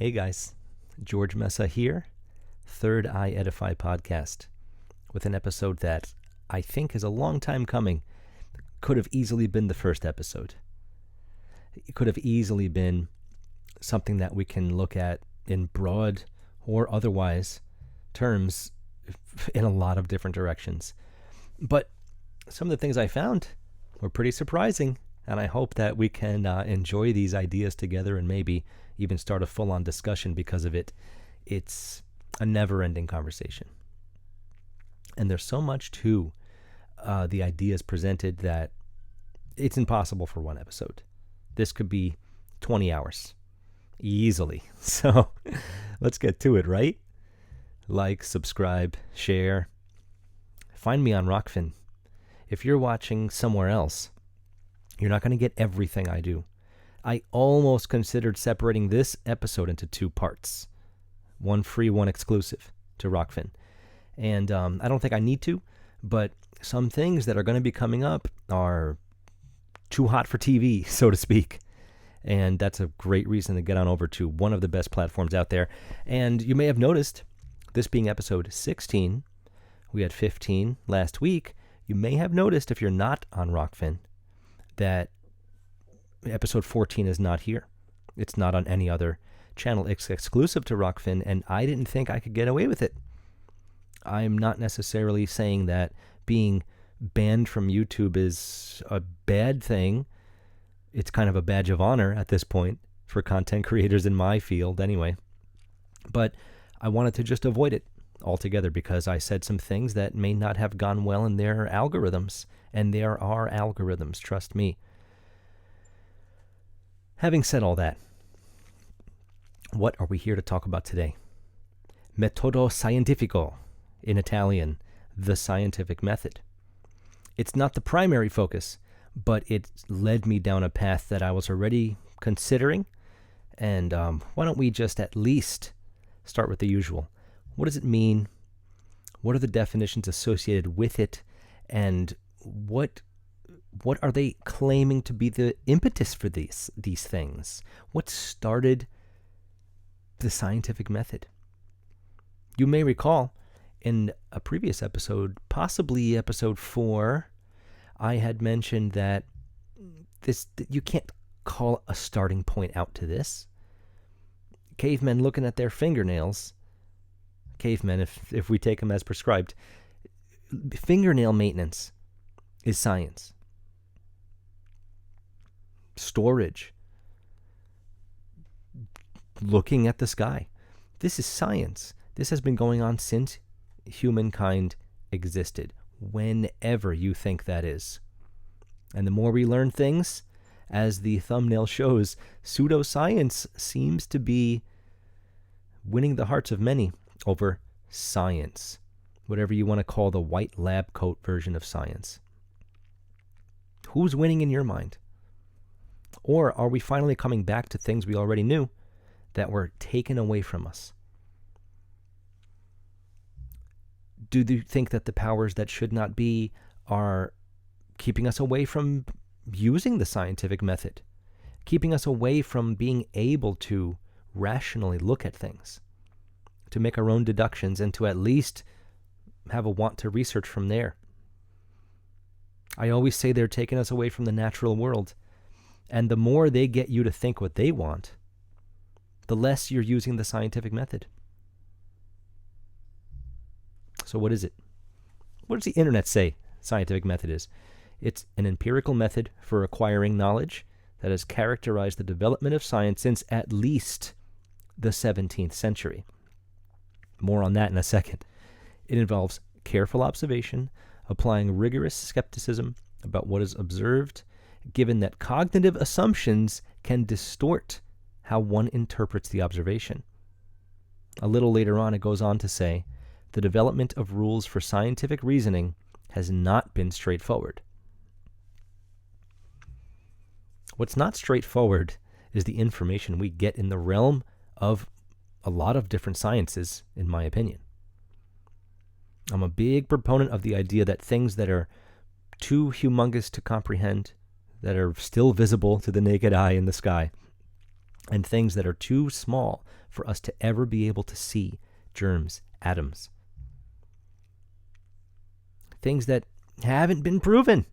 Hey guys, George Messa here, Third Eye Edify podcast, with an episode that I think is a long time coming. Could have easily been the first episode. It could have easily been something that we can look at in broad or otherwise terms in a lot of different directions. But some of the things I found were pretty surprising, and I hope that we can enjoy these ideas together and maybe even start a full-on discussion because of it. It's a never-ending conversation. And there's so much to the ideas presented that it's impossible for one episode. This could be 20 hours easily. So let's get to it, right? Like, subscribe, share. Find me on Rockfin. If you're watching somewhere else, you're not going to get everything I do. I almost considered separating this episode into two parts. One free, one exclusive to Rockfin. And I don't think I need to, but some things that are going to be coming up are too hot for TV, so to speak. And that's a great reason to get on over to one of the best platforms out there. And you may have noticed, this being episode 16, we had 15 last week. You may have noticed, if you're not on Rockfin, that episode 14 is not here. It's not on any other channel. It's exclusive to Rockfin, and I didn't think I could get away with it. I'm not necessarily saying that being banned from YouTube is a bad thing. It's kind of a badge of honor at this point for content creators in my field anyway. But I wanted to just avoid it altogether because I said some things that may not have gone well in their algorithms. And there are algorithms, trust me. Having said all that, what are we here to talk about today? Metodo Scientifico, in Italian, the scientific method. It's not the primary focus, but it led me down a path that I was already considering. And why don't we just at least start with the usual? What does it mean? What are the definitions associated with it? And what are they claiming to be the impetus for these things? What started the scientific method? You may recall in a previous episode, possibly episode 4, I had mentioned that you can't call a starting point out to this. Cavemen looking at their fingernails, cavemen, if we take them as prescribed, fingernail maintenance is science. Storage. Looking at the sky. This is science. This has been going on since humankind existed, whenever you think that is. And the more we learn things, as the thumbnail shows, pseudoscience seems to be winning the hearts of many over science. Whatever you want to call the white lab coat version of science. Who's winning in your mind? Or are we finally coming back to things we already knew that were taken away from us? Do you think that the powers that should not be are keeping us away from using the scientific method? Keeping us away from being able to rationally look at things, to make our own deductions, and to at least have a want to research from there? I always say they're taking us away from the natural world. And the more they get you to think what they want, the less you're using the scientific method. So what is it? What does the internet say scientific method is? It's an empirical method for acquiring knowledge that has characterized the development of science since at least the 17th century. More on that in a second. It involves careful observation, applying rigorous skepticism about what is observed, given that cognitive assumptions can distort how one interprets the observation. A little later on, it goes on to say, the development of rules for scientific reasoning has not been straightforward. What's not straightforward is the information we get in the realm of a lot of different sciences, in my opinion. I'm a big proponent of the idea that things that are too humongous to comprehend, that are still visible to the naked eye in the sky, and things that are too small for us to ever be able to see: germs, atoms, things that haven't been proven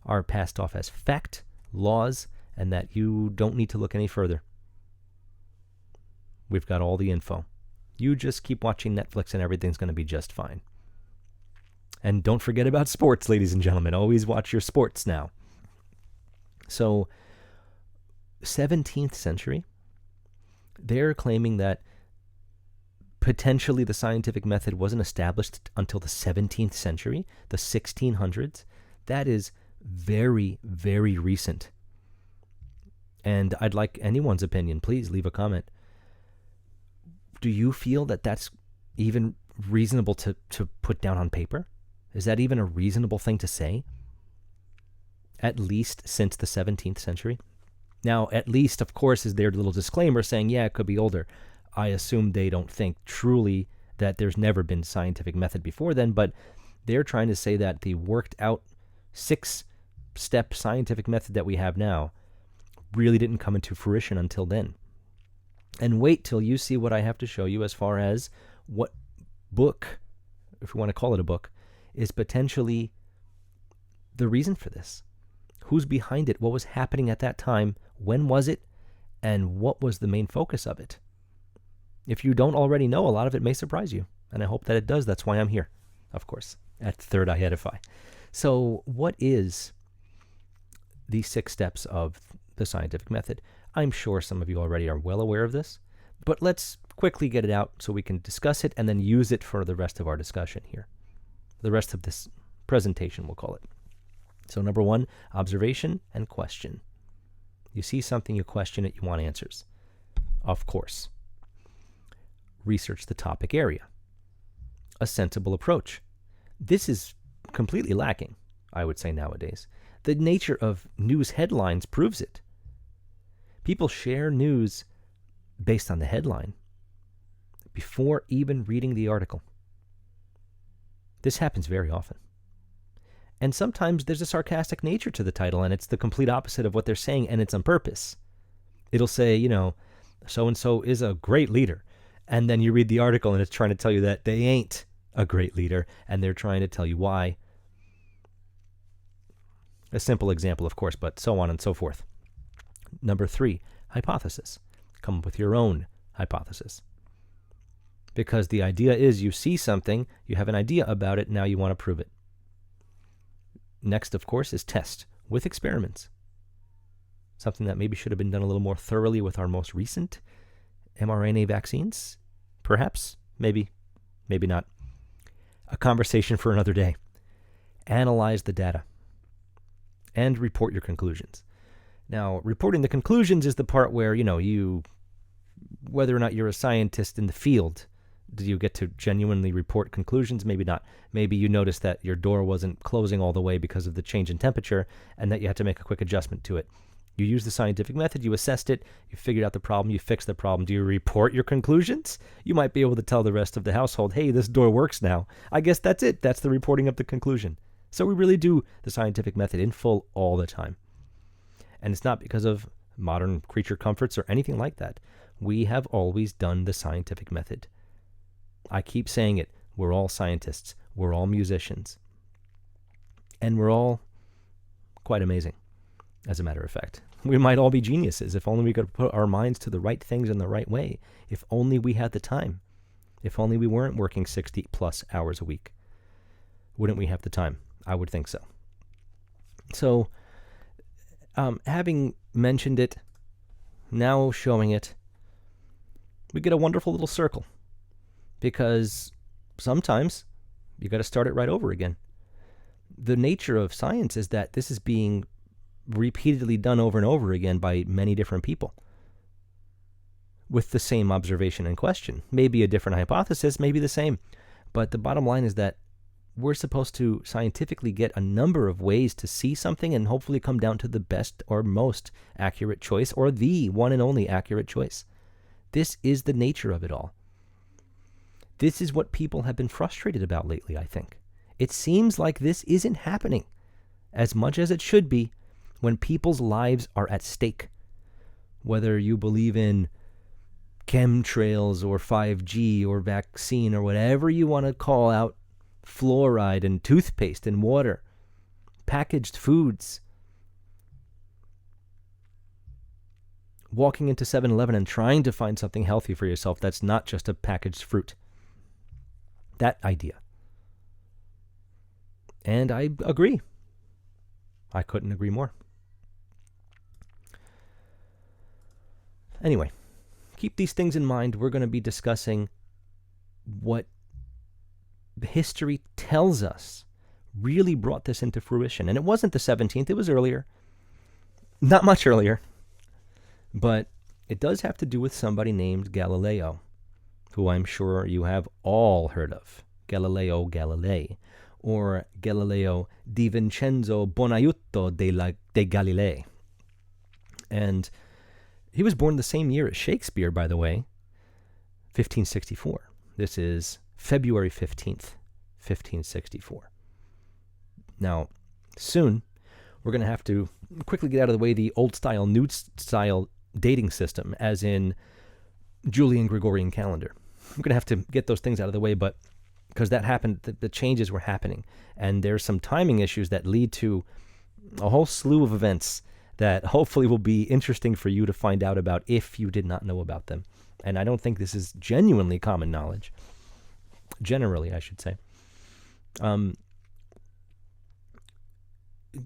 are passed off as fact, laws, and that you don't need to look any further. We've got all the info. You just keep watching Netflix and everything's going to be just fine. And don't forget about sports, ladies and gentlemen. Always watch your sports now. So, 17th century, they're claiming that potentially the scientific method wasn't established until the 17th century, the 1600s. That is very, very recent. And I'd like anyone's opinion. Please leave a comment. Do you feel that that's even reasonable to put down on paper? Is that even a reasonable thing to say? At least since the 17th century? Now, at least, of course, is their little disclaimer saying, yeah, it could be older. I assume they don't think truly that there's never been scientific method before then, but they're trying to say that the worked out 6-step scientific method that we have now really didn't come into fruition until then. And wait till you see what I have to show you as far as what book, if we want to call it a book, is potentially the reason for this. Who's behind it? What was happening at that time? When was it? And what was the main focus of it? If you don't already know, a lot of it may surprise you. And I hope that it does. That's why I'm here, of course, at Third Eye Edify. So what is the 6 steps of the scientific method? I'm sure some of you already are well aware of this, but let's quickly get it out so we can discuss it and then use it for the rest of our discussion here. The rest of this presentation, we'll call it. So number 1, observation and question. You see something, you question it, you want answers. Of course. Research the topic area. A sensible approach. This is completely lacking, I would say, nowadays. The nature of news headlines proves it. People share news based on the headline before even reading the article. This happens very often. And sometimes there's a sarcastic nature to the title, and it's the complete opposite of what they're saying, and it's on purpose. It'll say, so-and-so is a great leader. And then you read the article, and it's trying to tell you that they ain't a great leader, and they're trying to tell you why. A simple example, of course, but so on and so forth. Number 3, hypothesis. Come up with your own hypothesis. Because the idea is you see something, you have an idea about it, now you want to prove it. Next, of course, is test with experiments. Something that maybe should have been done a little more thoroughly with our most recent mRNA vaccines. Perhaps, maybe not. A conversation for another day. Analyze the data and report your conclusions. Now, reporting the conclusions is the part where, whether or not you're a scientist in the field, do you get to genuinely report conclusions? Maybe not. Maybe you noticed that your door wasn't closing all the way because of the change in temperature and that you had to make a quick adjustment to it. You used the scientific method, you assessed it, you figured out the problem, you fixed the problem. Do you report your conclusions? You might be able to tell the rest of the household, hey, this door works now. I guess that's it. That's the reporting of the conclusion. So we really do the scientific method in full all the time. And it's not because of modern creature comforts or anything like that. We have always done the scientific method. I keep saying it. We're all scientists. We're all musicians. And we're all quite amazing, as a matter of fact. We might all be geniuses if only we could put our minds to the right things in the right way. If only we had the time. If only we weren't working 60 plus hours a week. Wouldn't we have the time? I would think so. So, having mentioned it, now showing it, we get a wonderful little circle. Because sometimes you got to start it right over again. The nature of science is that this is being repeatedly done over and over again by many different people with the same observation and question. Maybe a different hypothesis, maybe the same. But the bottom line is that we're supposed to scientifically get a number of ways to see something and hopefully come down to the best or most accurate choice, or the one and only accurate choice. This is the nature of it all. This is what people have been frustrated about lately, I think. It seems like this isn't happening as much as it should be when people's lives are at stake, whether you believe in chemtrails or 5G or vaccine or whatever you want to call out, fluoride and toothpaste and water, packaged foods, walking into 7-Eleven and trying to find something healthy for yourself that's not just a packaged fruit. That idea. And I agree. I couldn't agree more. Anyway, keep these things in mind. We're going to be discussing what history tells us really brought this into fruition. And it wasn't the 17th, it was earlier. Not much earlier. But it does have to do with somebody named Galileo, who I'm sure you have all heard of. Galileo Galilei, or Galileo di Vincenzo Bonaiuto de Galilei. And he was born the same year as Shakespeare, by the way, 1564. This is February 15th, 1564. Now, soon, we're going to have to quickly get out of the way the old-style, new-style dating system, as in Julian Gregorian calendar. I'm going to have to get those things out of the way, but because that happened, the changes were happening. And there's some timing issues that lead to a whole slew of events that hopefully will be interesting for you to find out about if you did not know about them. And I don't think this is genuinely common knowledge. Generally, I should say.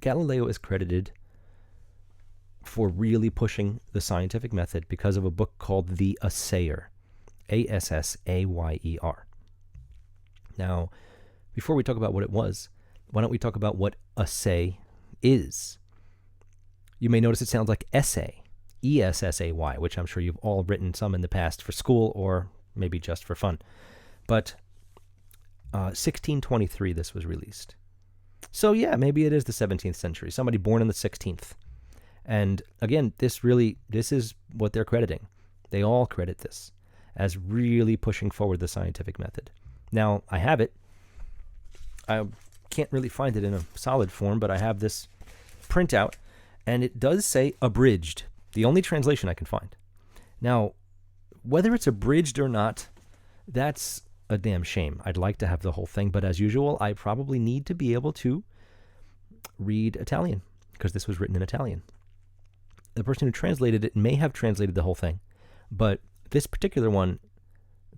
Galileo is credited for really pushing the scientific method because of a book called The Assayer. Assayer. Now, before we talk about what it was, why don't we talk about what assay is? You may notice it sounds like essay, E-S-S-A-Y, which I'm sure you've all written some in the past for school or maybe just for fun. But 1623 this was released. So yeah, maybe it is the 17th century. Somebody born in the 16th. And again, this is what they're crediting. They all credit this as really pushing forward the scientific method. Now, I have it. I can't really find it in a solid form, but I have this printout, and it does say abridged, the only translation I can find. Now, whether it's abridged or not, that's a damn shame. I'd like to have the whole thing, but as usual, I probably need to be able to read Italian, because this was written in Italian. The person who translated it may have translated the whole thing, but this particular one,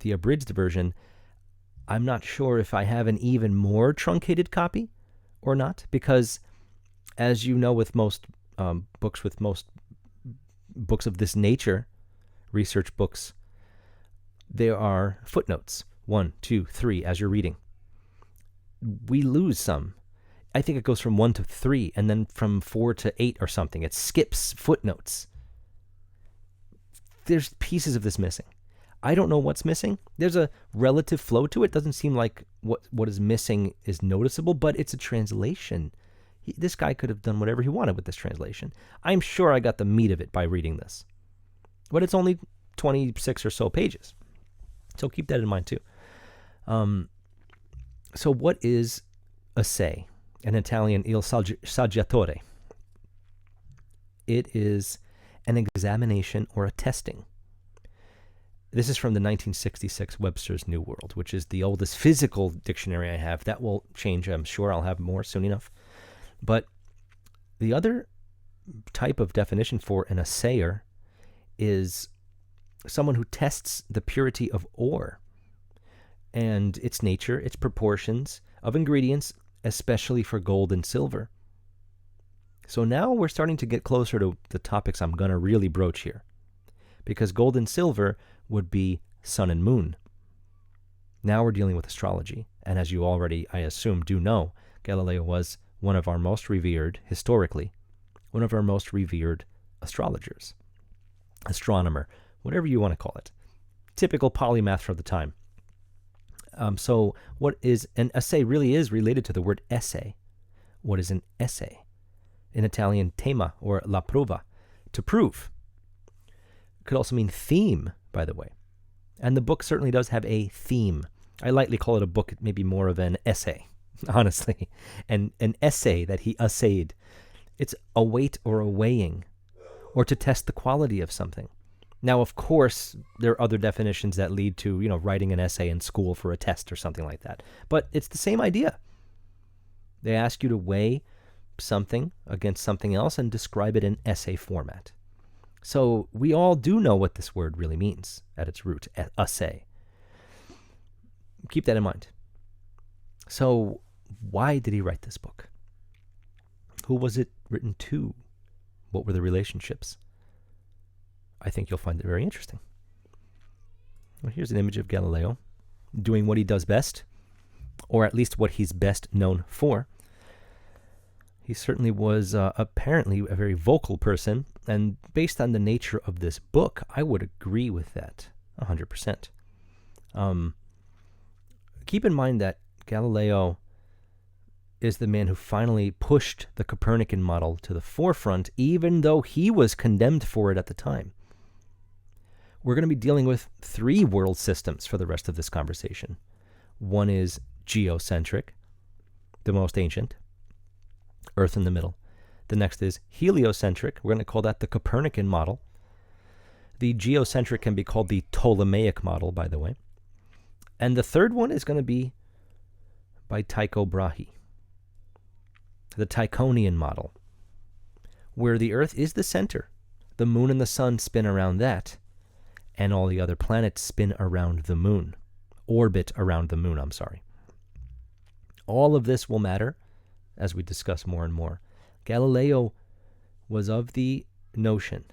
the abridged version, I'm not sure if I have an even more truncated copy or not, because as you know, with most books of this nature, research books, there are footnotes, 1, 2, 3, as you're reading. We lose some. I think it goes from 1 to 3, and then from 4 to 8 or something. It skips footnotes. There's pieces of this missing. I don't know what's missing. There's a relative flow to it. Doesn't seem like what is missing is noticeable, but it's a translation. This guy could have done whatever he wanted with this translation. I'm sure I got the meat of it by reading this. But it's only 26 or so pages. So keep that in mind too. So what is assay? In Italian, il saggiatore. It is an examination or a testing. This is from the 1966 Webster's New World, which is the oldest physical dictionary I have. That will change, I'm sure. I'll have more soon enough. But the other type of definition for an assayer is someone who tests the purity of ore and its nature, its proportions of ingredients, especially for gold and silver. So now we're starting to get closer to the topics I'm going to really broach here, because gold and silver would be sun and moon. Now we're dealing with astrology, and as you already, I assume, do know, Galileo was one of our most revered, historically, one of our most revered astrologers, astronomer, whatever you want to call it. Typical polymath for the time. So what is an assay really is related to the word essay. What is an essay? In Italian, tema, or la prova, to prove. It could also mean theme, by the way. And the book certainly does have a theme. I lightly call it a book, maybe more of an essay, honestly. And an essay that he assayed. It's a weight or a weighing, or to test the quality of something. Now, of course, there are other definitions that lead to, writing an essay in school for a test or something like that. But it's the same idea. They ask you to weigh something against something else and describe it in essay format. So we all do know what this word really means at its root, assay. Keep that in mind. So why did he write this book? Who was it written to? What were the relationships? I think you'll find it very interesting. Well, here's an image of Galileo doing what he does best, or at least what he's best known for. He certainly was apparently a very vocal person, and based on the nature of this book, I would agree with that 100%. Keep in mind that Galileo is the man who finally pushed the Copernican model to the forefront, even though he was condemned for it at the time. We're going to be dealing with 3 world systems for the rest of this conversation. One is geocentric, the most ancient, Earth in the middle. The next is heliocentric. We're going to call that the Copernican model. The geocentric can be called the Ptolemaic model, by the way. And the third one is going to be by Tycho Brahe, the Tychonian model, where the Earth is the center. The moon and the sun spin around that, and all the other planets spin around the moon. Orbit around the moon, I'm sorry. All of this will matter as we discuss more and more. Galileo was of the notion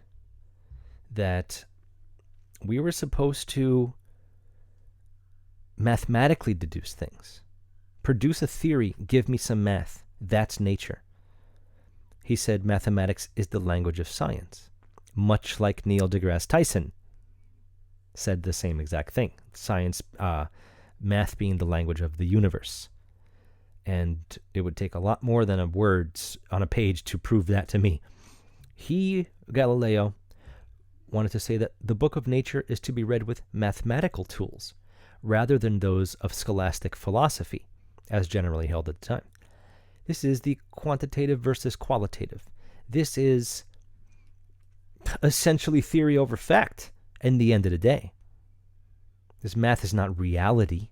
that we were supposed to mathematically deduce things. Produce a theory, give me some math. That's nature. He said mathematics is the language of science, much like Neil deGrasse Tyson said the same exact thing. Science, math being the language of the universe. And it would take a lot more than words on a page to prove that to me. Galileo, wanted to say that the book of nature is to be read with mathematical tools rather than those of scholastic philosophy, as generally held at the time. This is the quantitative versus qualitative. This is essentially theory over fact in the end of the day. This math is not reality,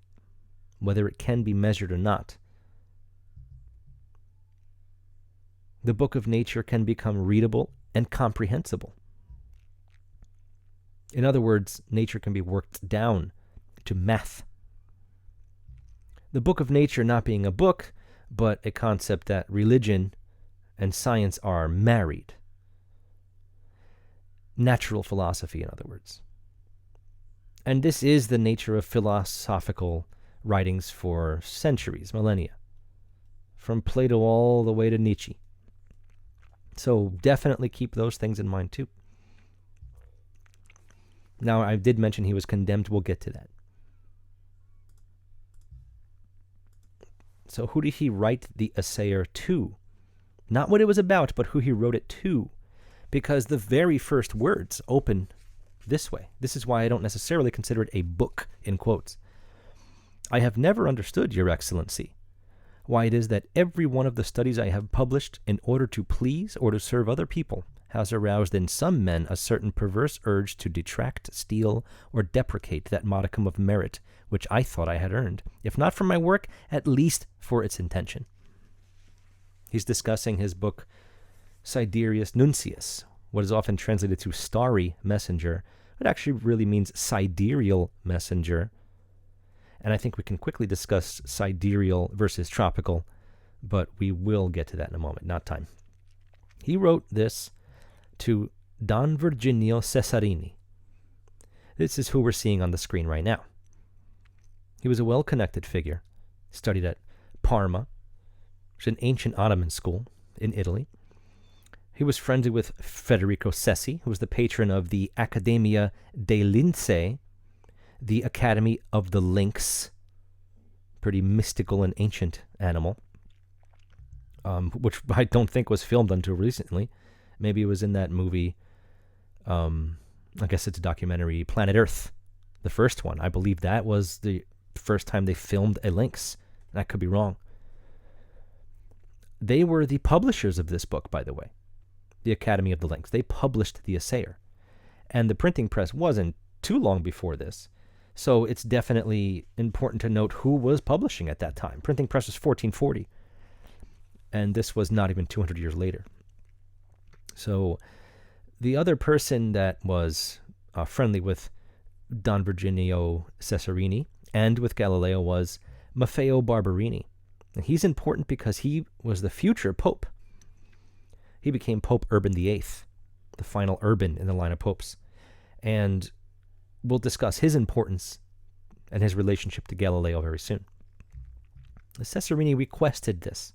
whether it can be measured or not. The book of nature can become readable and comprehensible. In other words, nature can be worked down to math. The book of nature not being a book, but a concept that religion and science are married. Natural philosophy, in other words. And this is the nature of philosophical writings for centuries, millennia, from Plato all the way to Nietzsche. So definitely keep those things in mind too. Now, I did mention he was condemned. We'll get to that. So who did he write the assayer to? Not what it was about, but who he wrote it to. Because the very first words open this way. This is why I don't necessarily consider it a book, in quotes. I have never understood, Your Excellency, why it is that every one of the studies I have published in order to please or to serve other people has aroused in some men a certain perverse urge to detract, steal, or deprecate that modicum of merit which I thought I had earned, if not for my work, at least for its intention. He's discussing his book, Sidereus Nuncius, what is often translated to starry messenger. It actually really means sidereal messenger. And I think we can quickly discuss sidereal versus tropical, but we will get to that in a moment, not time. He wrote this to Don Virginio Cesarini. This is who we're seeing on the screen right now. He was a well-connected figure, studied at Parma, which is an ancient Ottoman school in Italy. He was friendly with Federico Sessi, who was the patron of the Accademia dei Lincei, the Academy of the Lynx, pretty mystical and ancient animal, which I don't think was filmed until recently. Maybe it was in that movie, I guess it's a documentary, Planet Earth, the first one. I believe that was the first time they filmed a lynx. That could be wrong. They were the publishers of this book, by the way. the Academy of the Links. They published the Assayer. And the printing press wasn't too long before this. So it's definitely important to note who was publishing at that time. Printing press was 1440. And this was not even 200 years later. So the other person that was friendly with Don Virginio Cesarini and with Galileo was Maffeo Barberini. And he's important because he was the future pope. He became Pope Urban VIII, the final Urban in the line of popes. And we'll discuss his importance and his relationship to Galileo very soon. Cesarini requested this.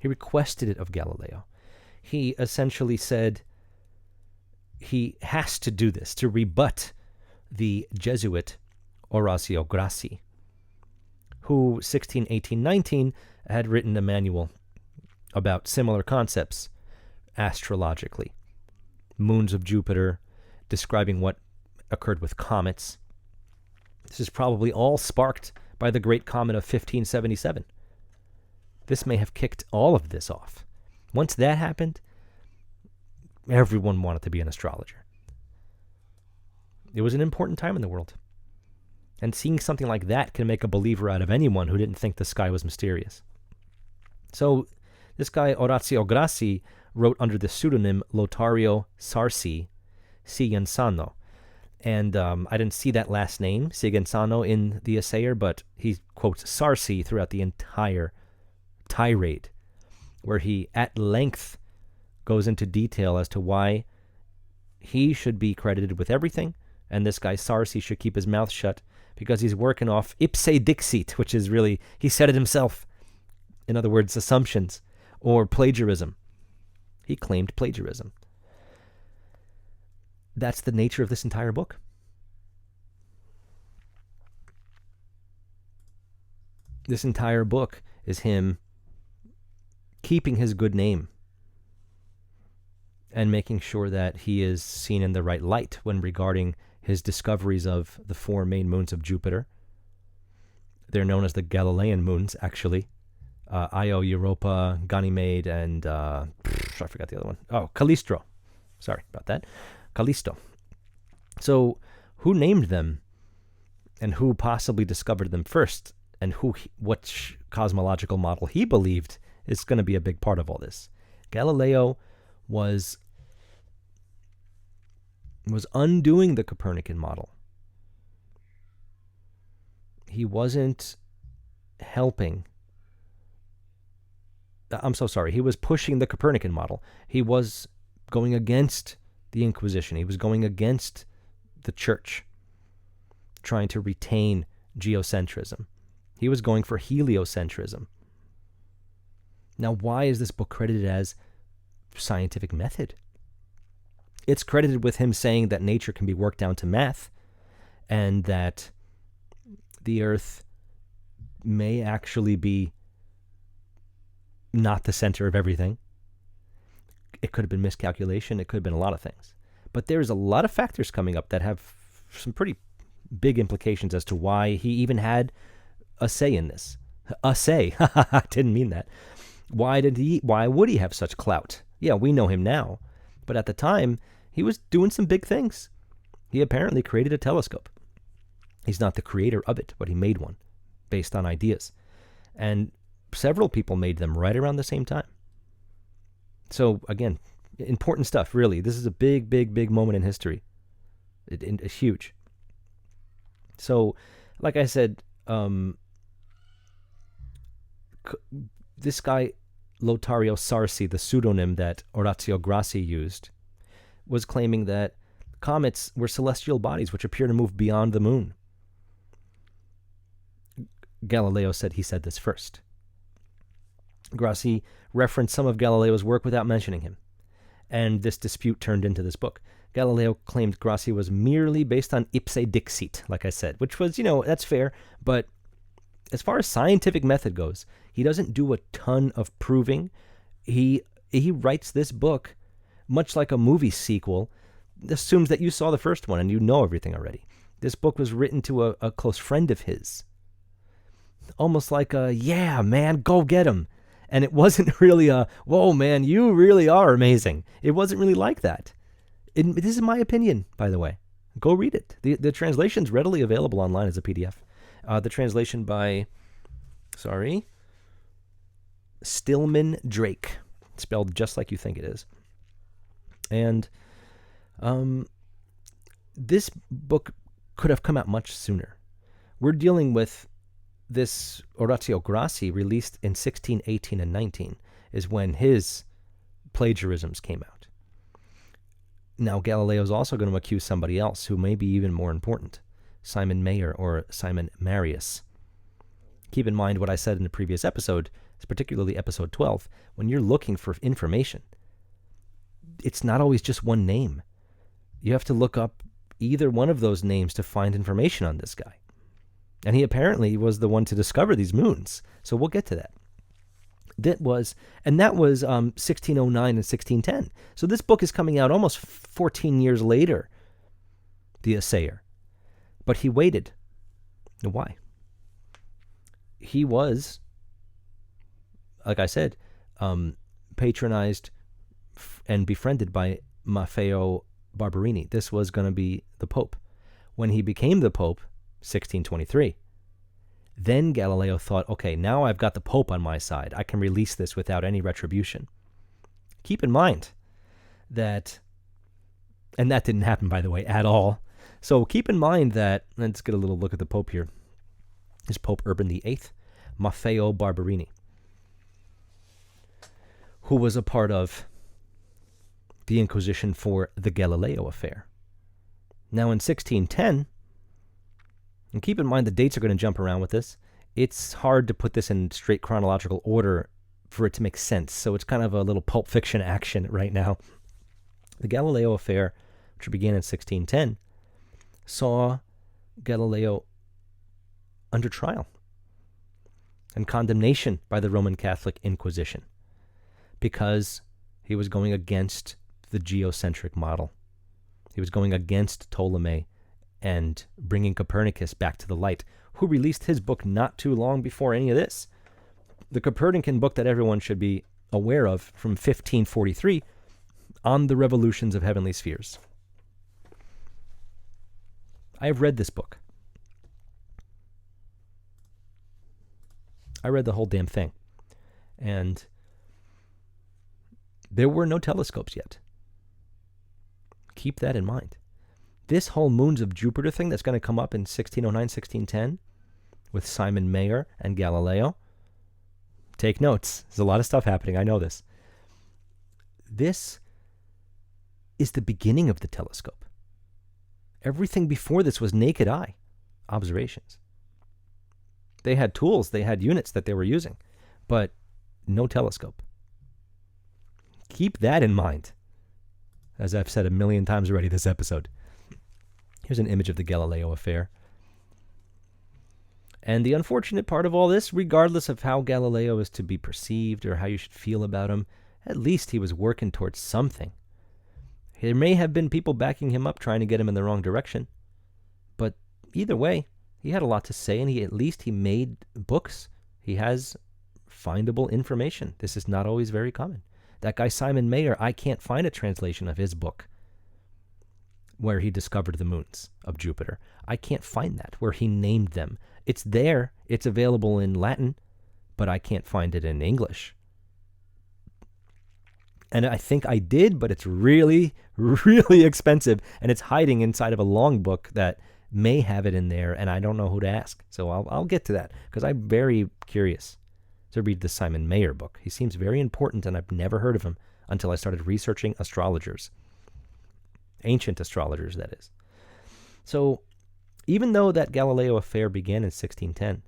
He requested it of Galileo. He essentially said he has to do this to rebut the Jesuit Orazio Grassi, who 1618-19 had written a manual about similar concepts astrologically. Moons of Jupiter, describing what occurred with comets. This is probably all sparked by the great comet of 1577. This may have kicked all of this off. Once that happened, everyone wanted to be an astrologer. It was an important time in the world. And seeing something like that can make a believer out of anyone who didn't think the sky was mysterious. So this guy, Orazio Grassi, wrote under the pseudonym Lotario Sarsi Sigensano. And I didn't see that last name, Sigensano, in the Assayer, but he quotes Sarsi throughout the entire tirade, where he at length goes into detail as to why he should be credited with everything, and this guy Sarsi should keep his mouth shut because he's working off ipse dixit, which is really, he said it himself. In other words, assumptions or plagiarism. He claimed plagiarism. That's the nature of this entire book. This entire book is him keeping his good name and making sure that he is seen in the right light when regarding his discoveries of the four main moons of Jupiter. They're known as the Galilean moons, actually. Io, Europa, Ganymede, and I forgot the other one. Oh, Callisto. Sorry about that. Callisto. So who named them and who possibly discovered them first and what cosmological model he believed is going to be a big part of all this. Galileo was undoing the Copernican model. He wasn't helping. I'm so sorry. He was pushing the Copernican model. He was going against the Inquisition. He was going against the church, trying to retain geocentrism. He was going for heliocentrism. Now, why is this book credited as scientific method? It's credited with him saying that nature can be worked down to math and that the Earth may actually be not the center of everything. It could have been miscalculation. It could have been a lot of things. But there's a lot of factors coming up that have some pretty big implications as to why he even had a say in this. A say. I didn't mean that. Why would he have such clout? Yeah, we know him now. But at the time, he was doing some big things. He apparently created a telescope. He's not the creator of it, but he made one based on ideas. And several people made them right around the same time. So, again, important stuff, really. This is a big, big, big moment in history. It's huge. So, like I said, this guy, Lotario Sarsi, the pseudonym that Orazio Grassi used, was claiming that comets were celestial bodies which appear to move beyond the moon. Galileo said he said this first. Grassi referenced some of Galileo's work without mentioning him, and this dispute turned into this book. Galileo claimed Grassi was merely based on ipse dixit, like I said, which was, that's fair, but as far as scientific method goes, he doesn't do a ton of proving. He writes this book, much like a movie sequel, assumes that you saw the first one and you know everything already. This book was written to a close friend of his. Almost like yeah, man, go get him. And it wasn't really a, whoa, man, you really are amazing. It wasn't really like that. This is my opinion, by the way. Go read it. The translation's readily available online as a PDF. The translation by, Stillman Drake, spelled just like you think it is. And this book could have come out much sooner. We're dealing with this Oratio Grassi, released in 16, 18, and 19, is when his plagiarisms came out. Now, Galileo's also going to accuse somebody else who may be even more important, Simon Mayer or Simon Marius. Keep in mind what I said in the previous episode, particularly episode 12, when you're looking for information, it's not always just one name. You have to look up either one of those names to find information on this guy. And he apparently was the one to discover these moons. So we'll get to that. That was 1609 and 1610. So this book is coming out almost 14 years later, The Assayer. But he waited. Why? He was, like I said, patronized and befriended by Maffeo Barberini. This was going to be the Pope. When he became the Pope, 1623, then Galileo thought, okay, now I've got the Pope on my side. I can release this without any retribution. Keep in mind that, and that didn't happen, by the way, at all. So keep in mind that, let's get a little look at the Pope here. Is Pope Urban VIII, Maffeo Barberini, who was a part of the Inquisition for the Galileo affair. Now in 1610, and keep in mind the dates are going to jump around with this, it's hard to put this in straight chronological order for it to make sense, so it's kind of a little Pulp Fiction action right now. The Galileo affair, which began in 1610, saw Galileo under trial and condemnation by the Roman Catholic Inquisition because he was going against the geocentric model. He was going against Ptolemy and bringing Copernicus back to the light, who released his book not too long before any of this. The Copernican book that everyone should be aware of from 1543, On the Revolutions of Heavenly Spheres. I have read this book. I read the whole damn thing. And there were no telescopes yet. Keep that in mind. This whole moons of Jupiter thing that's going to come up in 1609, 1610 with Simon Mayer and Galileo. Take notes. There's a lot of stuff happening. I know this. This is the beginning of the telescope. Everything before this was naked eye observations. They had tools, they had units that they were using, but no telescope. Keep that in mind, as I've said a million times already this episode. Here's an image of the Galileo affair. And the unfortunate part of all this, regardless of how Galileo is to be perceived or how you should feel about him, at least he was working towards something. There may have been people backing him up, trying to get him in the wrong direction. But either way, he had a lot to say, and at least he made books. He has findable information. This is not always very common. That guy Simon Mayer, I can't find a translation of his book where he discovered the moons of Jupiter. I can't find that, where he named them. It's there. It's available in Latin, but I can't find it in English. And I think I did, but it's really, really expensive, and it's hiding inside of a long book that may have it in there, and I don't know who to ask. So I'll get to that, because I'm very curious to read the Simon Mayer book. He seems very important, and I've never heard of him until I started researching astrologers. Ancient astrologers, that is. So even though that Galileo affair began in 1610,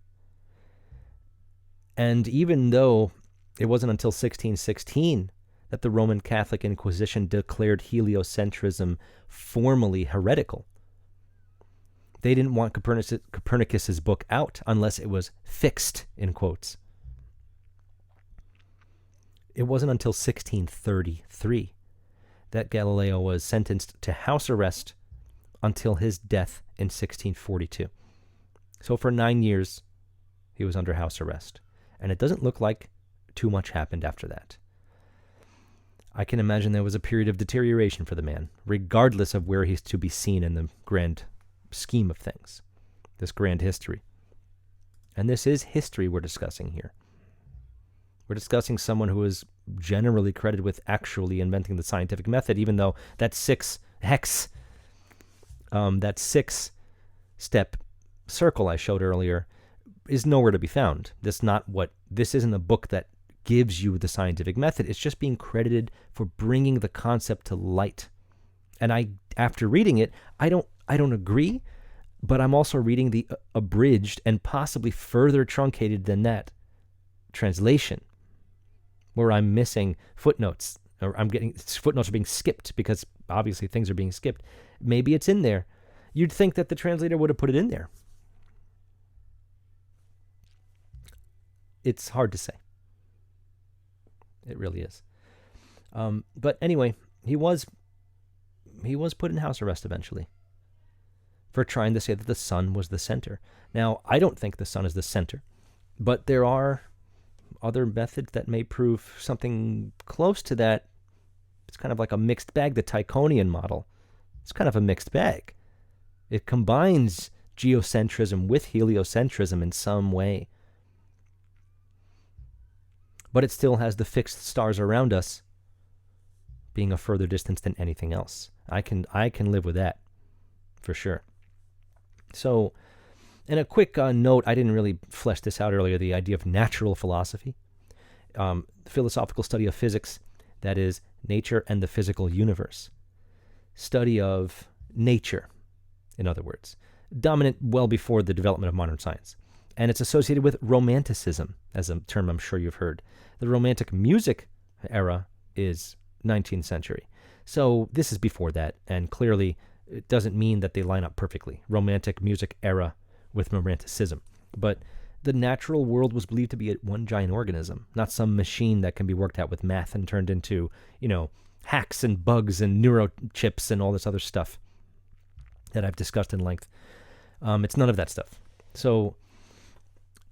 and even though it wasn't until 1616 that the Roman Catholic Inquisition declared heliocentrism formally heretical, they didn't want Copernicus's book out unless it was fixed, in quotes. It wasn't until 1633 that Galileo was sentenced to house arrest until his death in 1642. So for 9 years, he was under house arrest. And it doesn't look like too much happened after that. I can imagine there was a period of deterioration for the man, regardless of where he's to be seen in the grand scheme of things, this grand history. And this is history we're discussing here. We're discussing someone who is generally credited with actually inventing the scientific method, even though that that 6-step circle I showed earlier is nowhere to be found. This isn't a book that gives you the scientific method. It's just being credited for bringing the concept to light. And after reading it, I don't agree, but I'm also reading the abridged and possibly further truncated than that translation, where I'm missing footnotes, or footnotes are being skipped because obviously things are being skipped. Maybe it's in there. You'd think that the translator would have put it in there. It's hard to say. It really is. But anyway, he was put in house arrest eventually for trying to say that the sun was the center. Now, I don't think the sun is the center, but there are other methods that may prove something close to that. It's kind of like a mixed bag. The Tychonian model, it's kind of a mixed bag. It combines geocentrism with heliocentrism in some way, but it still has the fixed stars around us being a further distance than anything else. I can live with that for sure. So, and a quick note, I didn't really flesh this out earlier, the idea of natural philosophy, the philosophical study of physics, that is nature and the physical universe. Study of nature, in other words, dominant well before the development of modern science. And it's associated with romanticism, as a term I'm sure you've heard. The romantic music era is 19th century. So this is before that, and clearly it doesn't mean that they line up perfectly. Romantic music era with romanticism. But the natural world was believed to be one giant organism, not some machine that can be worked out with math and turned into, hacks and bugs and neurochips and all this other stuff that I've discussed in length. It's none of that stuff. So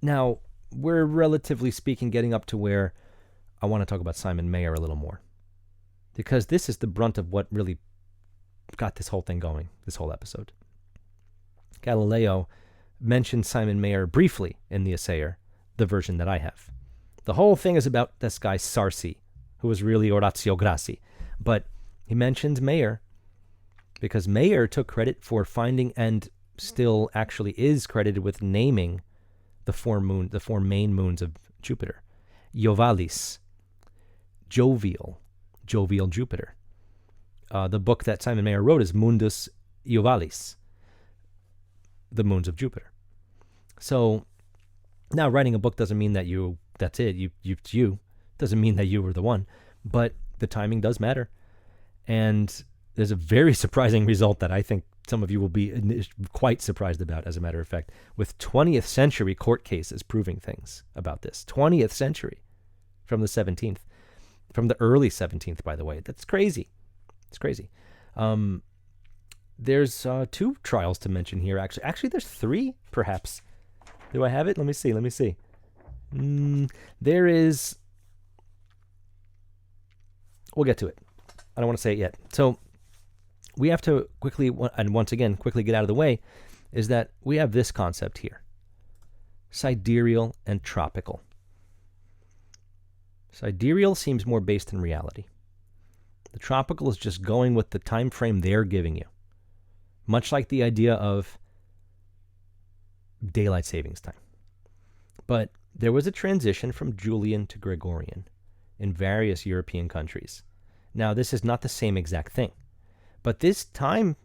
now we're relatively speaking getting up to where I want to talk about Simon Mayer a little more, because this is the brunt of what really got this whole thing going, this whole episode. Galileo mentioned Simon Mayer briefly in the Assayer, the version that I have. The whole thing is about this guy Sarsi, who was really Orazio Grassi. But he mentioned Mayer because Mayer took credit for finding, and still actually is credited with naming, the four main moons of Jupiter. Jovalis, jovial Jupiter. The book that Simon Mayer wrote is Mundus Jovalis, the moons of Jupiter. So now writing a book doesn't mean that that's it. You doesn't mean that you were the one, but the timing does matter. And there's a very surprising result that I think some of you will be quite surprised about, as a matter of fact, with 20th century court cases proving things about this. 20th century from the 17th, from the early 17th, by the way. That's crazy. It's crazy. There's 2 trials to mention here, actually. Actually, there's 3, perhaps. Do I have it? Let me see. There is... We'll get to it. I don't want to say it yet. So we have to quickly get out of the way, is that we have this concept here. Sidereal and tropical. Sidereal seems more based in reality. The tropical is just going with the time frame they're giving you. Much like the idea of daylight savings time. But there was a transition from Julian to Gregorian in various European countries. Now, this is not the same exact thing, but this time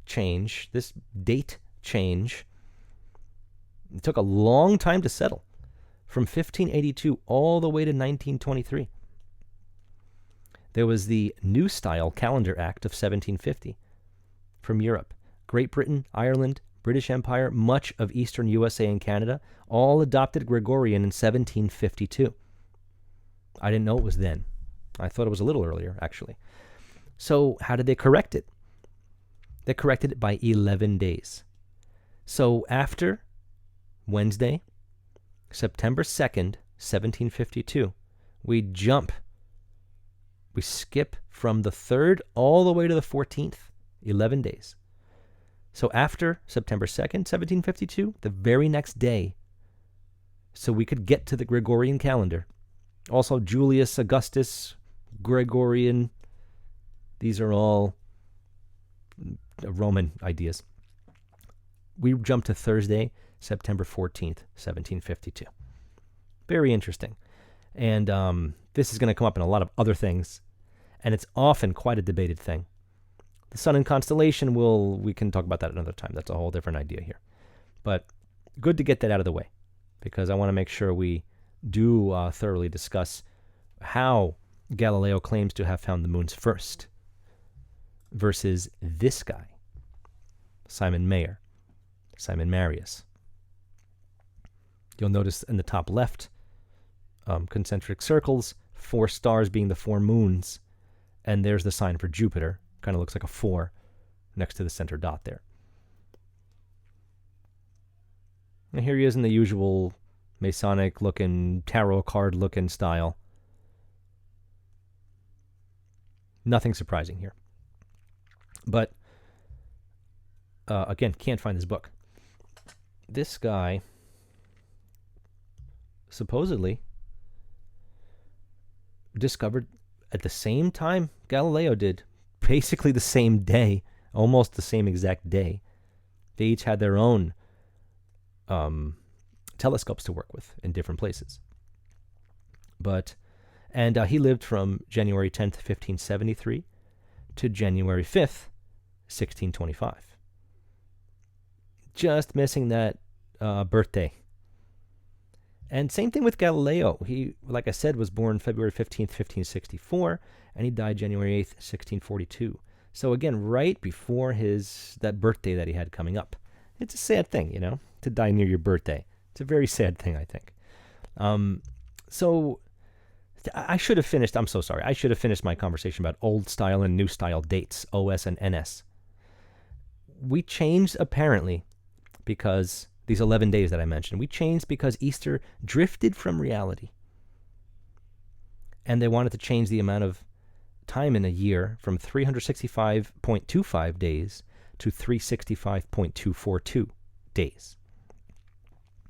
change, this date change, it took a long time to settle, from 1582 all the way to 1923. There was the New Style Calendar Act of 1750 from Europe. Great Britain, Ireland, British Empire, much of eastern USA and Canada all adopted Gregorian in 1752. I didn't know it was then. I thought it was a little earlier, actually. So how did they correct it? They corrected it by 11 days. So after Wednesday, September 2nd, 1752. We skip from the 3rd all the way to the 14th, 11 days. So after September 2nd, 1752, the very next day, so we could get to the Gregorian calendar. Also, Julius, Augustus, Gregorian, these are all Roman ideas. We jump to Thursday, September 14th, 1752. Very interesting. And this is going to come up in a lot of other things, and it's often quite a debated thing. The sun and constellation, we can talk about that another time. That's a whole different idea here. But good to get that out of the way, because I want to make sure we do thoroughly discuss how Galileo claims to have found the moons first versus this guy, Simon Marius. You'll notice in the top left, concentric circles, 4 stars being the 4 moons, and there's the sign for Jupiter. Kind of looks like a 4 next to the center dot there. And here he is in the usual Masonic-looking, tarot card-looking style. Nothing surprising here. But, again, can't find this book. This guy supposedly discovered at the same time Galileo did, basically the same day, almost the same exact day. They each had their own telescopes to work with in different places. And he lived from January 10th, 1573 to January 5th, 1625. Just missing that birthday. And same thing with Galileo. He, like I said, was born February 15th, 1564, and he died January 8th, 1642. So again, right before that birthday that he had coming up. It's a sad thing, to die near your birthday. It's a very sad thing, I think. So I should have finished, I'm so sorry, I should have finished my conversation about old style and new style dates, OS and NS. We changed, apparently, because these 11 days that I mentioned, we changed because Easter drifted from reality. And they wanted to change the amount of time in a year from 365.25 days to 365.242 days.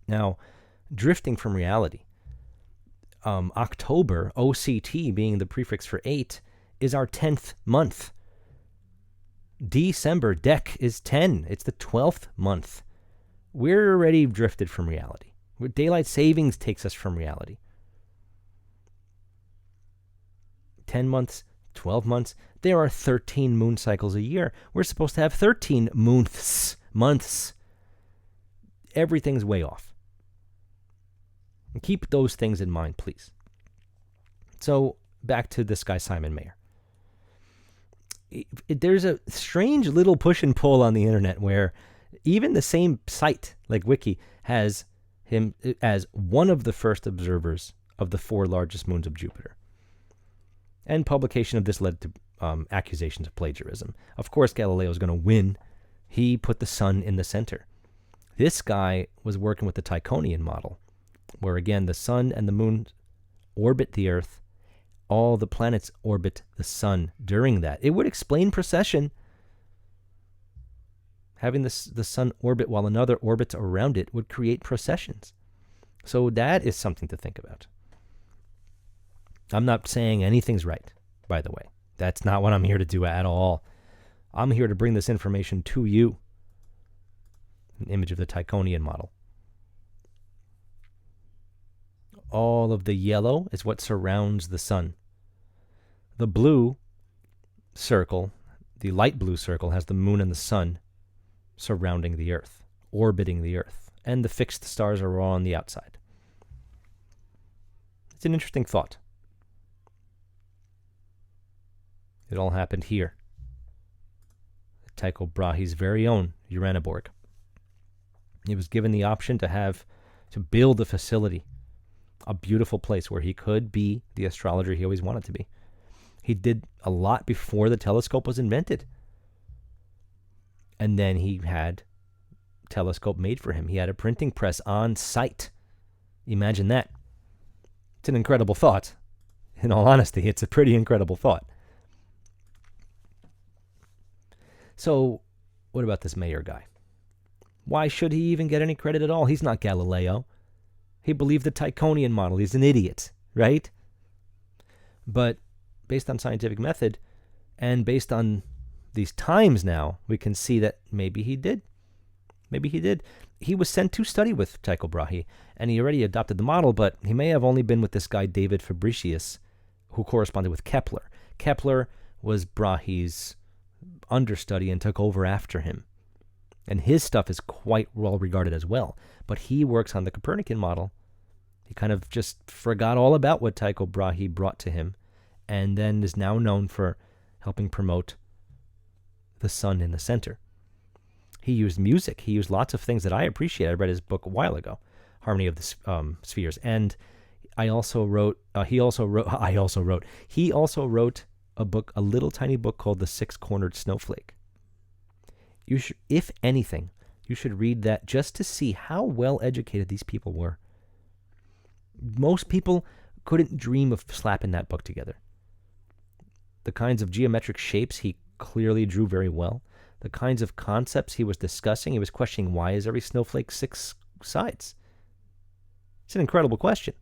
Now, drifting from reality, October, OCT being the prefix for 8, is our 10th month. December, Dec, is 10. It's the 12th month. We're already drifted from reality. Daylight savings takes us from reality. 10 months, 12 months, there are 13 moon cycles a year. We're supposed to have 13 months. Everything's way off. And keep those things in mind, please. So, back to this guy, Simon Mayer. There's a strange little push and pull on the internet where even the same site, like Wiki, has him as one of the first observers of the 4 largest moons of Jupiter. And publication of this led to accusations of plagiarism. Of course, Galileo is going to win. He put the sun in the center. This guy was working with the Tychonian model, where again, the sun and the moon orbit the Earth. All the planets orbit the sun during that. It would explain precession. Having the sun orbit while another orbits around it would create precessions. So that is something to think about. I'm not saying anything's right, by the way. That's not what I'm here to do at all. I'm here to bring this information to you. An image of the Tychonian model. All of the yellow is what surrounds the sun. The blue circle, the light blue circle, has the moon and the sun surrounding the Earth, orbiting the Earth, and the fixed stars are all on the outside. It's an interesting thought. It all happened here. Tycho Brahe's very own Uraniborg. He was given the option to build a facility, a beautiful place where he could be the astrologer he always wanted to be. He did a lot before the telescope was invented. And then he had a telescope made for him. He had a printing press on site. Imagine that. It's an incredible thought. In all honesty, it's a pretty incredible thought. So, what about this Mayer guy? Why should he even get any credit at all? He's not Galileo. He believed the Tychonian model. He's an idiot, right? But based on scientific method and based on these times now, we can see that maybe he did. Maybe he did. He was sent to study with Tycho Brahe, and he already adopted the model, but he may have only been with this guy David Fabricius, who corresponded with Kepler. Kepler was Brahe's understudy and took over after him. And his stuff is quite well regarded as well. But he works on the Copernican model. He kind of just forgot all about what Tycho Brahe brought to him, and then is now known for helping promote the sun in the center. He used music. He used lots of things that I appreciate. I read his book a while ago, Harmony of the Spheres. And he also wrote a book, a little tiny book called The Six-Cornered Snowflake. You should, if anything, you should read that just to see how well educated these people were. Most people couldn't dream of slapping that book together. The kinds of geometric shapes he clearly drew very well. The kinds of concepts he was discussing, he was questioning, why is every snowflake 6 sides? It's an incredible question.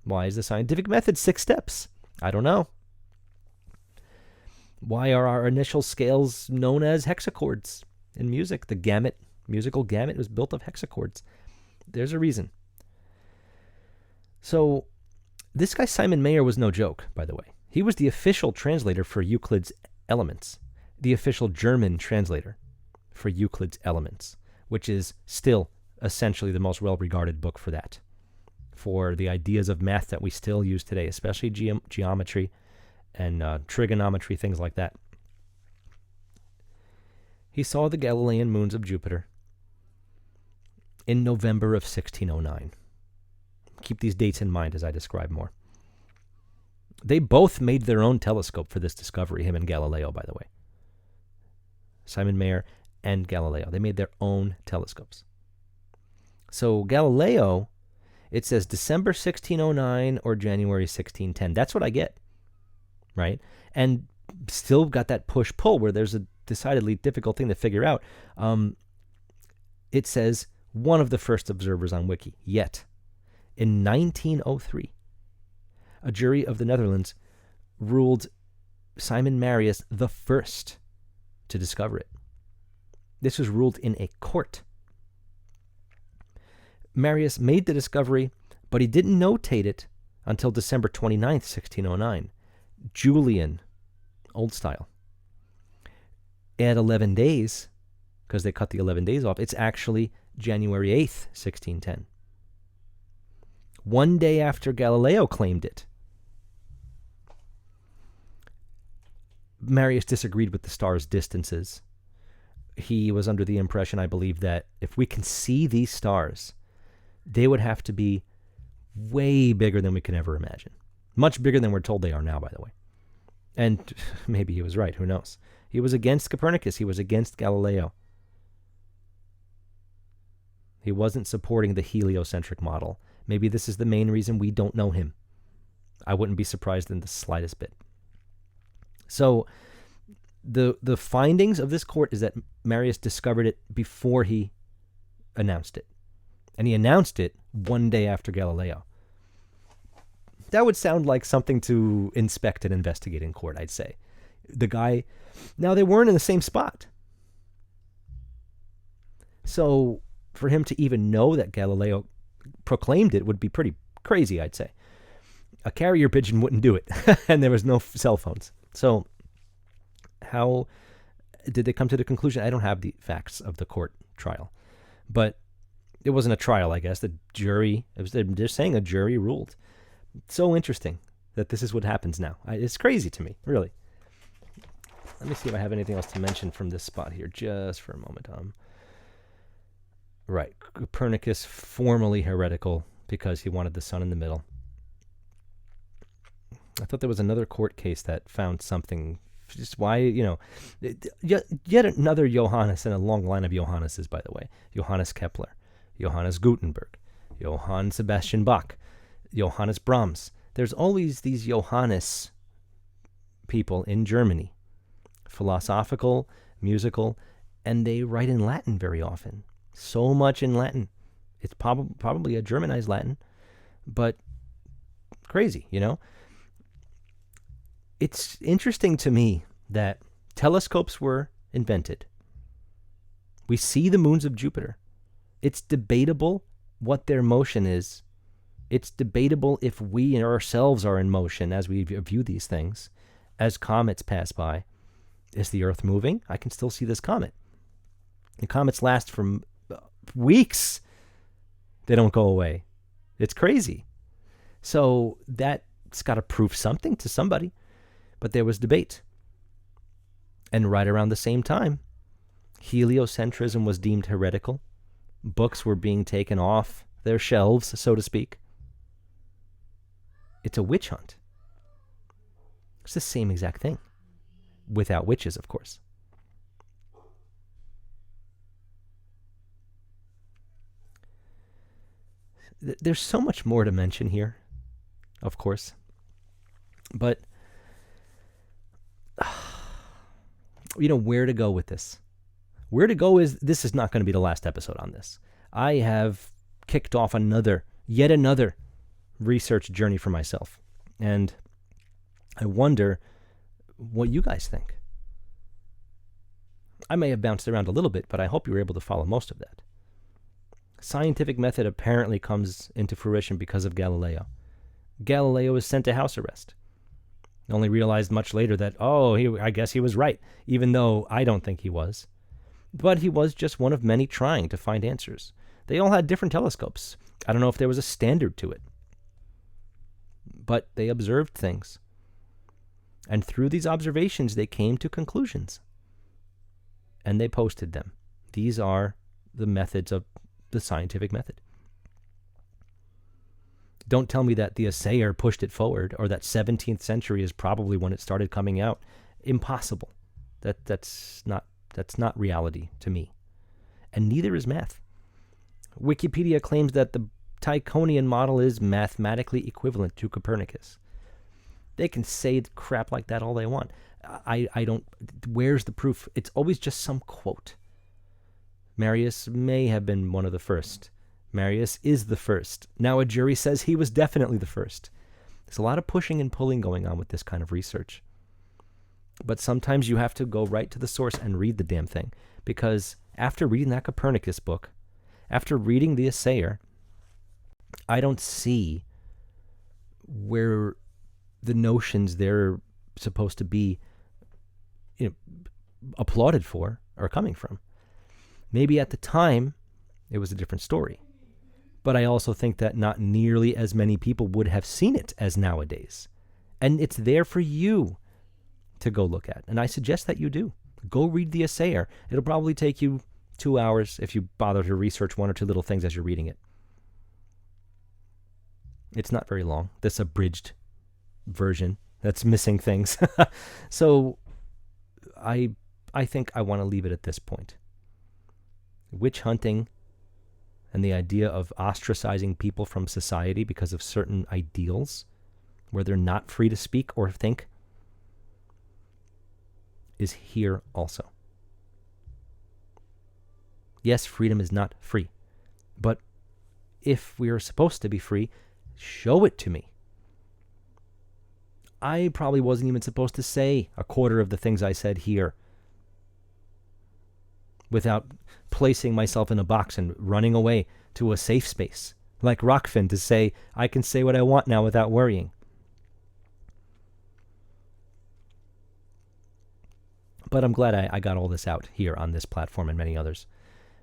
Why is the scientific method 6 steps? I don't know. Why are our initial scales known as hexachords in music? The gamut, musical gamut, was built of hexachords. There's a reason. So, this guy Simon Mayer was no joke, by the way. He was the official translator for Euclid's Elements, the official German translator for Euclid's Elements, which is still essentially the most well-regarded book for that, for the ideas of math that we still use today, especially geometry and trigonometry, things like that. He saw the Galilean moons of Jupiter in November of 1609. Keep these dates in mind as I describe more. They both made their own telescope for this discovery, him and Galileo, by the way. Simon Mayer and Galileo. They made their own telescopes. So Galileo, it says December 1609 or January 1610. That's what I get, right? And still got that push-pull where there's a decidedly difficult thing to figure out. It says one of the first observers on Wiki, yet. In 1903, a jury of the Netherlands ruled Simon Marius the first to discover it. This was ruled in a court. Marius made the discovery, but he didn't notate it until December 29th, 1609. Julian, old style. Add 11 days, because they cut the 11 days off, it's actually January 8th, 1610. One day after Galileo claimed it. Marius disagreed with the stars' distances. He was under the impression, I believe, that if we can see these stars, they would have to be way bigger than we can ever imagine. Much bigger than we're told they are now, by the way. And maybe he was right, who knows? He was against Copernicus. He was against Galileo. He wasn't supporting the heliocentric model. Maybe this is the main reason we don't know him. I wouldn't be surprised in the slightest bit. So the findings of this court is that Marius discovered it before he announced it. And he announced it one day after Galileo. That would sound like something to inspect and investigate in court, I'd say. The guy... Now, they weren't in the same spot. So for him to even know that Galileo proclaimed it would be pretty crazy, I'd say. A carrier pigeon wouldn't do it, and there was no cell phones. So how did they come to the conclusion? I don't have the facts of the court trial, but it wasn't a trial, I guess. The jury, they're saying a jury ruled. So interesting that this is what happens now. It's crazy to me, really. Let me see if I have anything else to mention from this spot here, just for a moment. Right, Copernicus, formally heretical because he wanted the sun in the middle. I thought there was another court case that found something, just why, yet another Johannes in a long line of Johanneses, by the way. Johannes Kepler, Johannes Gutenberg, Johann Sebastian Bach. Johannes Brahms. There's always these Johannes people in Germany, philosophical, musical, and they write in Latin very often. So much in Latin. It's probably a Germanized Latin, but crazy, you know? It's interesting to me that telescopes were invented. We see the moons of Jupiter. It's debatable what their motion is. It's debatable if we ourselves are in motion as we view these things. As comets pass by, is the Earth moving? I can still see this comet. The comets last for weeks. They don't go away. It's crazy. So that's got to prove something to somebody. But there was debate. And right around the same time, heliocentrism was deemed heretical. Books were being taken off their shelves, so to speak. It's a witch hunt. It's the same exact thing. Without witches, of course. There's so much more to mention here, of course. But, where to go with this? Where to go is, this is not going to be the last episode on this. I have kicked off yet another research journey for myself. And I wonder what you guys think. I may have bounced around a little bit, but I hope you were able to follow most of that. Scientific method apparently comes into fruition because of Galileo. Galileo was sent to house arrest. Only realized much later that, I guess he was right, even though I don't think he was. But he was just one of many trying to find answers. They all had different telescopes. I don't know if there was a standard to it. But they observed things. And through these observations, they came to conclusions. And they posted them. These are the methods of the scientific method. Don't tell me that the assayer pushed it forward, or that 17th century is probably when it started coming out. Impossible. That's not reality to me. And neither is math. Wikipedia claims that the Tychonian model is mathematically equivalent to Copernicus. They can say crap like that all they want. I don't. Where's the proof? It's always just some quote. Marius may have been one of the first. Marius is the first. Now a jury says he was definitely the first. There's a lot of pushing and pulling going on with this kind of research. But sometimes you have to go right to the source and read the damn thing. Because after reading that Copernicus book, after reading the assayer, I don't see where the notions they're supposed to be applauded for are coming from. Maybe at the time, it was a different story. But I also think that not nearly as many people would have seen it as nowadays. And it's there for you to go look at. And I suggest that you do. Go read the assayer. It'll probably take you 2 hours if you bother to research one or two little things as you're reading it. It's not very long, this abridged version that's missing things. So I think I want to leave it at this point. Witch hunting and the idea of ostracizing people from society because of certain ideals where they're not free to speak or think is here also. Yes, freedom is not free. But if we are supposed to be free, show it to me. I probably wasn't even supposed to say a quarter of the things I said here without placing myself in a box and running away to a safe space, like Rockfin, to say, I can say what I want now without worrying. But I'm glad I got all this out here on this platform and many others,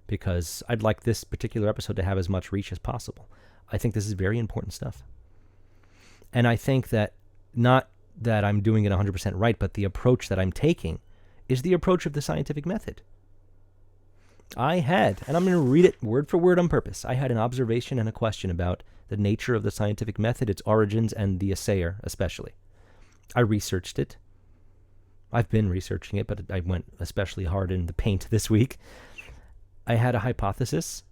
because I'd like this particular episode to have as much reach as possible. I think this is very important stuff. And I think that not that I'm doing it 100% right, but the approach that I'm taking is the approach of the scientific method. I had, and I'm going to read it word for word on purpose, I had an observation and a question about the nature of the scientific method, its origins, and the assayer especially. I researched it. I've been researching it, but I went especially hard in the paint this week. I had a hypothesis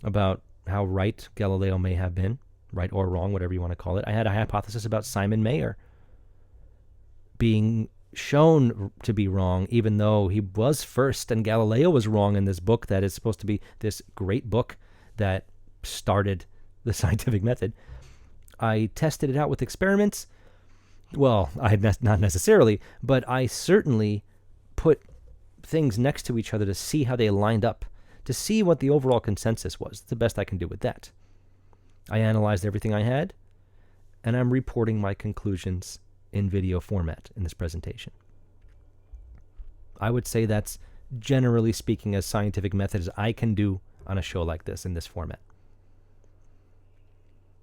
about how right Galileo may have been. right or wrong, whatever you want to call it. I had a hypothesis about Simon Mayer being shown to be wrong, even though he was first, and Galileo was wrong in this book that is supposed to be this great book that started the scientific method. I tested it out with experiments. Well, not necessarily, but I certainly put things next to each other to see how they lined up, to see what the overall consensus was. It's the best I can do with that. I analyzed everything I had, and I'm reporting my conclusions in video format in this presentation. I would say that's, generally speaking, as scientific method as I can do on a show like this in this format.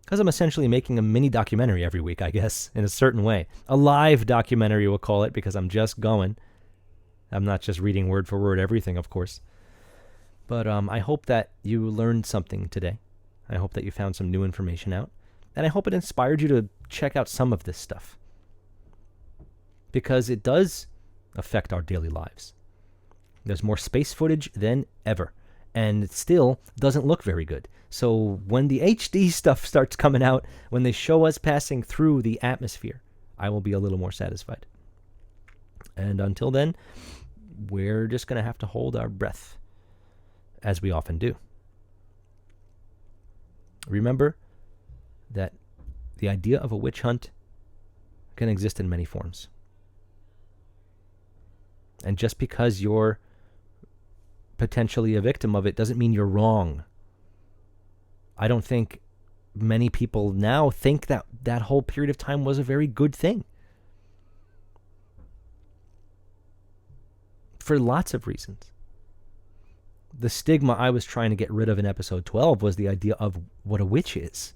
Because I'm essentially making a mini documentary every week, I guess, in a certain way. A live documentary, we'll call it, because I'm just going. I'm not just reading word for word everything, of course. But I hope that you learned something today. I hope that you found some new information out. And I hope it inspired you to check out some of this stuff. Because it does affect our daily lives. There's more space footage than ever. And it still doesn't look very good. So when the HD stuff starts coming out, when they show us passing through the atmosphere, I will be a little more satisfied. And until then, we're just going to have to hold our breath, as we often do. Remember that the idea of a witch hunt can exist in many forms. And just because you're potentially a victim of it doesn't mean you're wrong. I don't think many people now think that that whole period of time was a very good thing. For lots of reasons. The stigma I was trying to get rid of in episode 12 was the idea of what a witch is.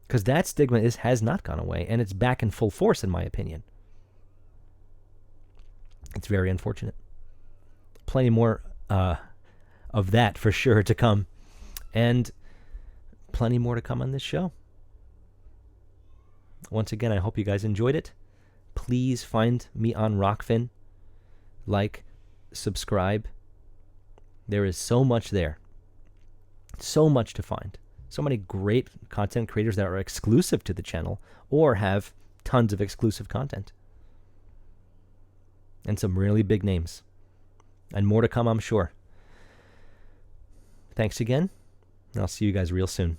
Because that stigma has not gone away, and it's back in full force, in my opinion. It's very unfortunate. Plenty more of that for sure to come. And plenty more to come on this show. Once again, I hope you guys enjoyed it. Please find me on Rockfin. Like, subscribe. There is so much there. So much to find. So many great content creators that are exclusive to the channel or have tons of exclusive content. And some really big names. And more to come, I'm sure. Thanks again, and I'll see you guys real soon.